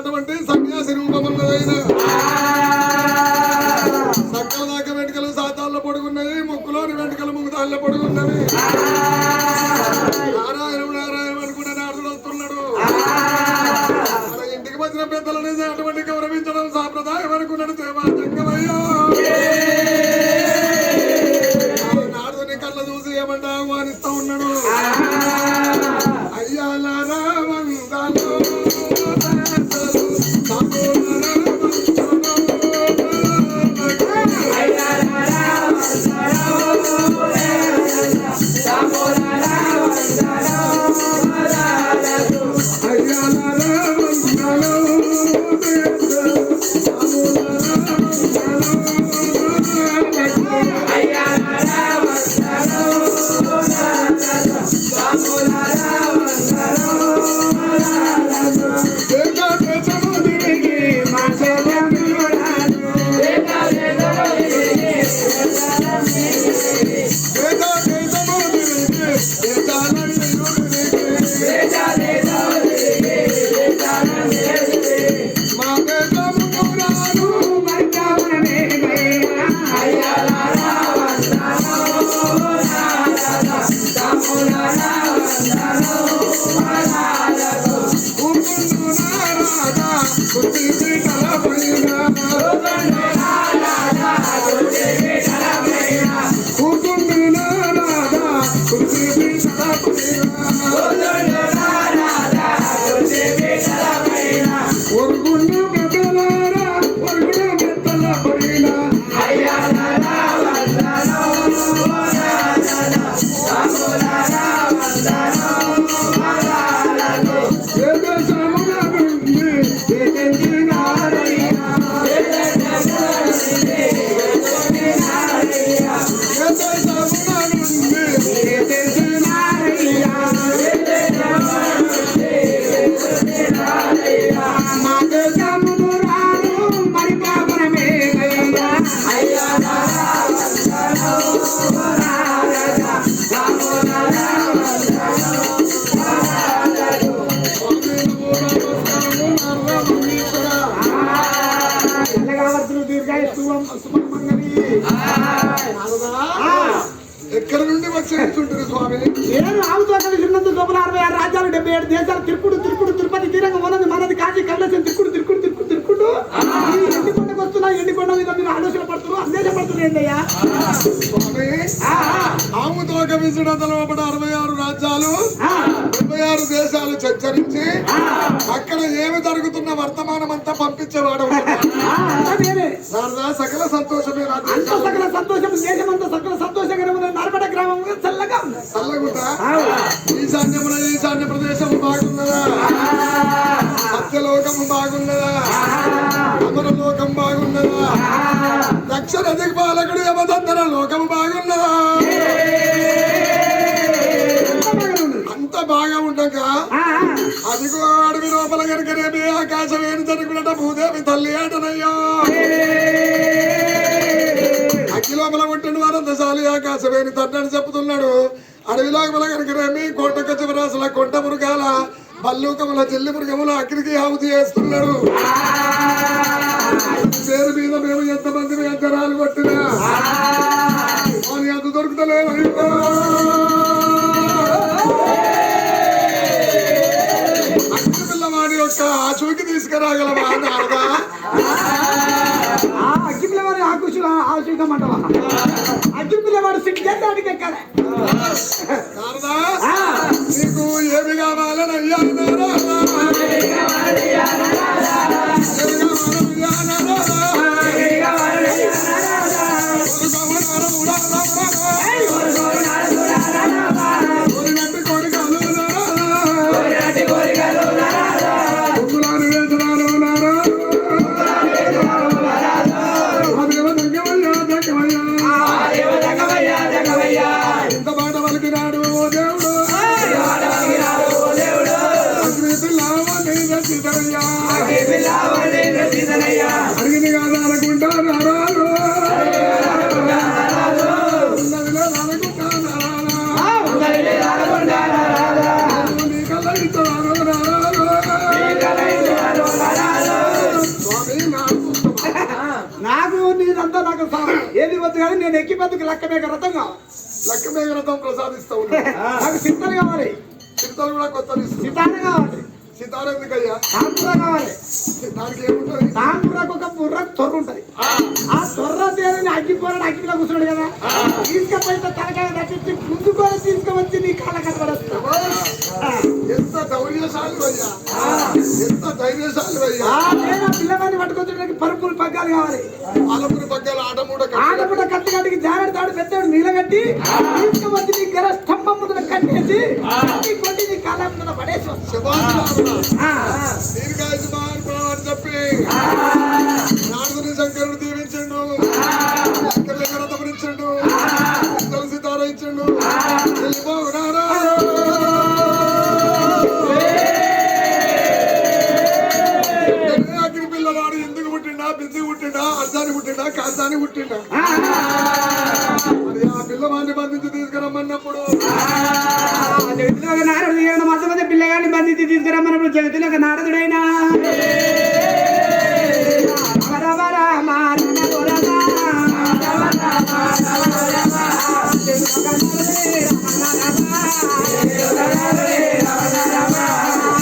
ఉన్నటువంటి సన్యాసి రూపమున్నదైన సక్కల దాకా వెంటకలు సాతాల్లో పొడుగున్నవి, ముక్కులోని వెంటకలు ముగ్గుతాల్లో పొడుగున్నవి. నారాయణుడు నారాయణ అనుకుంటే నారదుడు వస్తున్నాడు. మన ఇంటికి వచ్చిన పెద్దలని అటువంటి గౌరవించడం సాంప్రదాయం అనుకున్నాడు. దేవా జంగమయ్యా నారదుని కళ్ళ చూసి ఏమంటా ఆహ్వానిస్తా ఉన్నాడు. అయ్యా రావందాలు ఎక్కడ నుండి వచ్చేస్తుంటారు స్వామి? నేను ఆవుతో కలిసినంత లోపల 66 రాజ్యాలు 77 దేశాలు తిరుక్కుడు తిరుక్కుడు తిరుపతి తీరంగా ఉన్నది మనది కాశీ కైలాసం తిరుక్కుడు తిరుక్కుడు తిరుక్కుడు తిరుక్కుడు ఈ ఎండికొండకు వస్తున్నా ఎండికొండ మీద మీరు ఆలోచన పడుతున్నారు అందేశ పడుతున్నాయ్యా స్వామి. ఆవుతో కలిసినంత లోపల 66 రాజ్యాలు 76 దేశాలు చచ్చరించి అక్కడ ఏమి జరుగుతున్న వర్తమానం అంతా పంపించేవాడు. సకల సంతోషమే సకల సంతోషం దేశమంతా సకల సంతోషకరమైన నర్మడ గ్రామం చల్లగా చల్లగుందా? ఈశాన్య ప్రదేశం బాగున్నదా? సత్యలోకం బాగున్నదా? అమరలోకం బాగున్నదా? దక్షిణ దిగ్పాలకుడు యమదంతర లోకం బాగున్నదా? అంత బాగా ఉండగా అదిగో అడవి లోపల కనుకనేమి ఆకాశం ఏమి జరుగునట భూదేవి తల్లి ఆటనయ్యా. అగ్గి లోపల ఉంటున్న వారంతశాలి ఆకాశమేని తండ్రి చెప్తున్నాడు. అడవి లోపల కనుకనేమి కోటక చివరాసుల కొండ మృగాల బల్లూకముల చెల్లి మృగముల అగ్నికి ఆహుతి చేస్తున్నాడు. పేరు మీద మేము ఎంతమంది అంతరాలు కొట్టినా అని అంత దొరుకుతలేదు. అగ్గిపిల్లవాడి యొక్క ఆచూకి తీసుకురాగలవా నారదా? అగ్గిపిల్లవాడి ఆశుకమంటవా? అగ్గిపిల్లవాడు సిగ్గానికి ఎక్కడ నారదా నీకు ఏమి కావాలని అయ్యా అడిగింది కాదు అనుకుంటా నారాలు నీ కళ్ళ ఇస్తాను నారాలు ఎక్కిపోద్దు కానీ నేను ఎక్కిపోద్దుకు లక్క మేక రథం కావాలి. లక్క మీద రథం ప్రసాదిస్తా ఉన్నా. నాకు సింతలు కావాలి, చిరుతలు కూడా కొత్త సితార కావాలి, సితార ఎందుకయ్యా? తాంబూర కావాలి. దానికి ఏముంటది? తాంబూరకు ఒక బుర్రకు తొర్ర ఉంటది. ఆ తొర్ర దేని అగ్గిపోరాడు అగ్గిలో కూర్చున్నాడు కదా, తీసుకపోయి తలకాయ తగ్గించి ముందుకొని తీసుకువచ్చి నీ కాళ్ళ కనబడేస్తా. ఎంత ధైర్యశాలి అయ్యా, ఎంత ధైర్యశాలి అయ్యా. నేను పిల్లవాడిని పట్టుకొచ్చడానికి పరుపులు పగ్గాలు కావాలి. ఆలపురి పగ్గాలు ఆటమూట ఆడపుట కట్టు కట్టికి జారడి తాడు పెద్దవాడు నీళ్ళగట్టి తీసుకువచ్చి నీ గల స్తంభం ముందు కట్టేసి కొట్టి నీ కాళ్ళ ముందు పడేసి అని చెప్పి నారదుని శంకరుడు దీవించండు, రథమనిచ్చిండు, తులసి తార ఇచ్చిండు. వెళ్ళిపోనారా అగ్ని పిల్లవాడు ఎందుకు పుట్టిండా? బింది పుట్టిండా, అర్జాని పుట్టిండా, కాంతాని పుట్టిండా? మరి ఆ పిల్లవాడిని బంధించి తీసుకురమ్మన్నప్పుడు నారదుడు మొత్తం మంది పిల్లగాడిని బంధించి తీసుకురమ్మన్నప్పుడు జగతిలో ఒక నారదుడైనా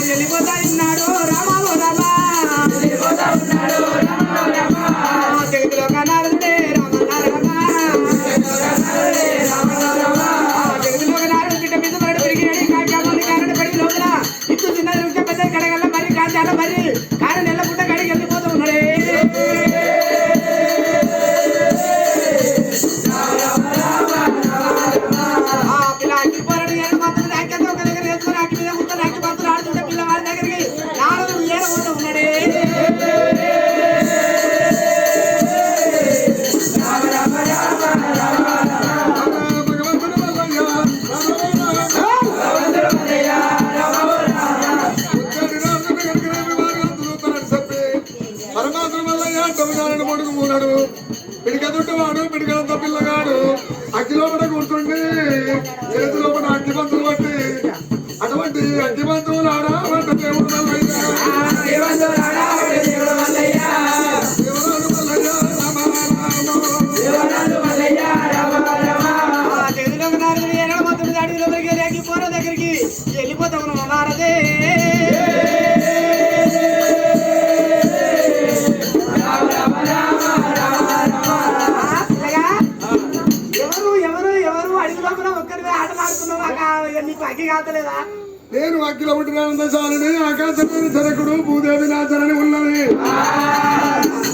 వెళ్ళిపోతాడు రామాలో రామా, జగతిలో ఒక నారదుడే మరి కారు నెల్లపుట్ట కడిగి వెళ్ళిపోతూ ఉన్నాడే. పిల్ల అగ్గిపోరాడు ఏడు మాత్రం అక్కతో ఒక దగ్గర వేసుకొని అగ్గి మీద కూర్చొని అగ్గి మాత్రం ఆడుతుంటే పిల్లవాడి దగ్గరికి నారదుడు ఏడబోతూ ఉన్నాడే. పిడికదుట్టవాడు పిడికలంత పిల్లగాడు అగ్గిలోపల కూర్చుండి చేతిలోపల అగ్గిబంతులు పట్టి అటువంటి అగ్గిబంతువులు ఆడవంట దేవుడు అగ్గిపోర దగ్గరికి వెళ్ళిపోతాము నారదే. నీకు అగ్గి కాతలేదా? నేను అగ్గిలో పుట్టినంత చాలని ఆకాశమైన జనకుడు భూదేవి నాచరని ఉన్నది.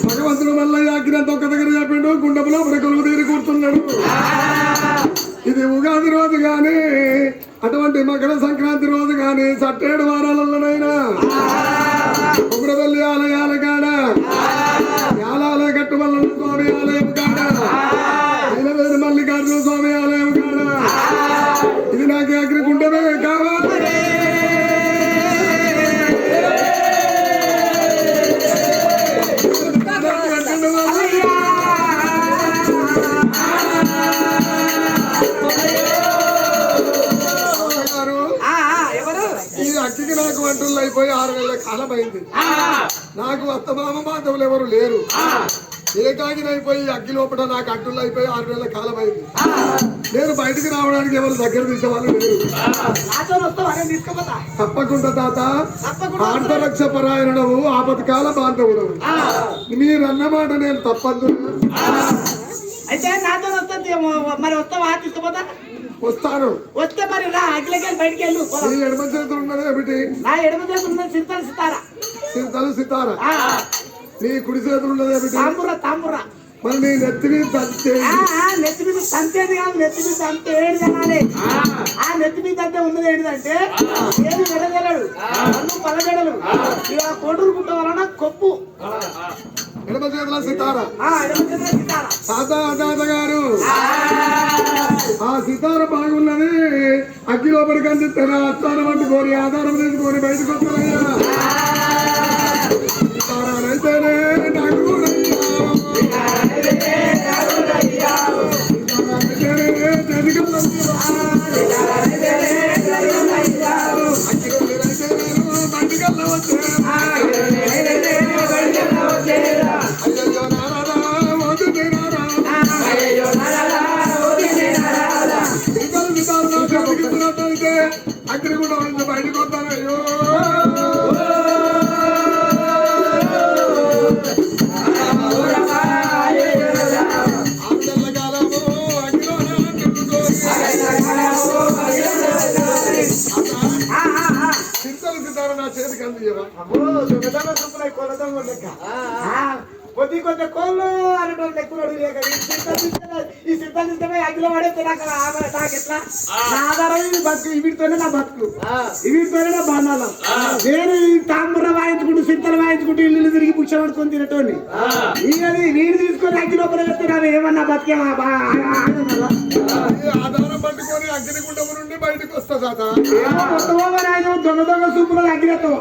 భగవంతుడు మల్లయ్య అగ్గినంత ఒక్క దగ్గర చెప్పిండు, గుండెలో కొలువు తీరి కూర్చున్నాడు. ఇది ఉగాది రోజు గాని అటువంటి మకర సంక్రాంతి రోజు గాని సట్టేడు వారాలలోనైనా ఉగ్రవల్లి ఆలయాల కాడ యాలాల గట్టు వల్ల స్వామి ఆలయం కాడ నీలవేరు మల్లికార్జున స్వామి ఆలయం కాడ ఇది నాకు అగ్ని గుండెమే కావాలి. ఈ అగ్గికి నాకు వంటలు అయిపోయి 6 నెలల కాలం అయింది. నాకు అత్తమామ బాంధవులు ఎవరు లేరు. ఏకాగినైపోయి అగ్గి లోపల నాకు అడ్డులు అయిపోయి 6 నెలల కాలం అయింది. నేను బయటికి రావడానికి ఎవరు దగ్గర తీసేవాళ్ళు లేరు. తప్పకుండా తాత, ఆర్ధరక్ష పరాయణుడవు, ఆపత్కాల బాంధవుడు. మీరన్నమాట నేను తప్పద్దు. అయితే నాతో వస్తుంది మరి వస్తావా? తీసుకుపోతా. వస్తాను. వస్తే మరి రా అగ్గిలకి బయటికి వెళ్ళు. నీ ఎడమ చేతులు ఉన్నది ఏమిటి? నా ఎడమ చేతులు ఉన్నది సింతలు సితారా. సింతలు సితారా. నీ కుడి చేతులు ఉన్నది ఏమిటి? తాంబూర తాంబూర. మరి నీ నెత్తి మీద తంతే. నెత్తి మీద తంతేది కాదు, నెత్తి మీద తంతే ఏడు తినాలి. ఆ నెత్తి మీద తంతే ఉన్నది ఏంటిదంటే ఏది వెడగలడు అన్ను పలగడలు ఇక కోటూరు గుట్ట వలన కొప్పు. ఎడమ చేతుల సితారా. ఎడమ చేతుల సితారా. తాత గారు ఆ సితార బాగున్నది. అగ్గి లోపలికి అందిస్తాను. అస్థానం పట్టుకొని ఆధారం తీసుకొని బయటకు వస్తానయ్యా. సితారాలైతేనే నాకు అయ్యో నారా వద్దు నారా దొంగ సూపులై కొలదొంగ లెక్క కొద్ది కొద్ది కోళ్ళు అనేటువంటి లెక్కలు ఈ సిద్ధం సిద్ధమై అగ్గిలో పడేస్తే నాకు ఎట్లా నా ఆధారం ఇది బతుకు వీటితోనే నా బతుకు వీటితోనే నా బాణాలం నేను ఈ తాంబూర వాయించుకుంటూ సింతలు వాయించుకుంటూ ఇల్లు తిరిగి పుక్ష పడుకొని తినటోని వీడు తీసుకొని అగ్గి లోపల పెడితే నాకు ఏమన్నా బతికే ఆధారం పట్టుకొని అగ్నిగుండం నుండి బయటకు వస్తా తాత దొంగ దొంగ సూపులో అగ్గిరెత్తావు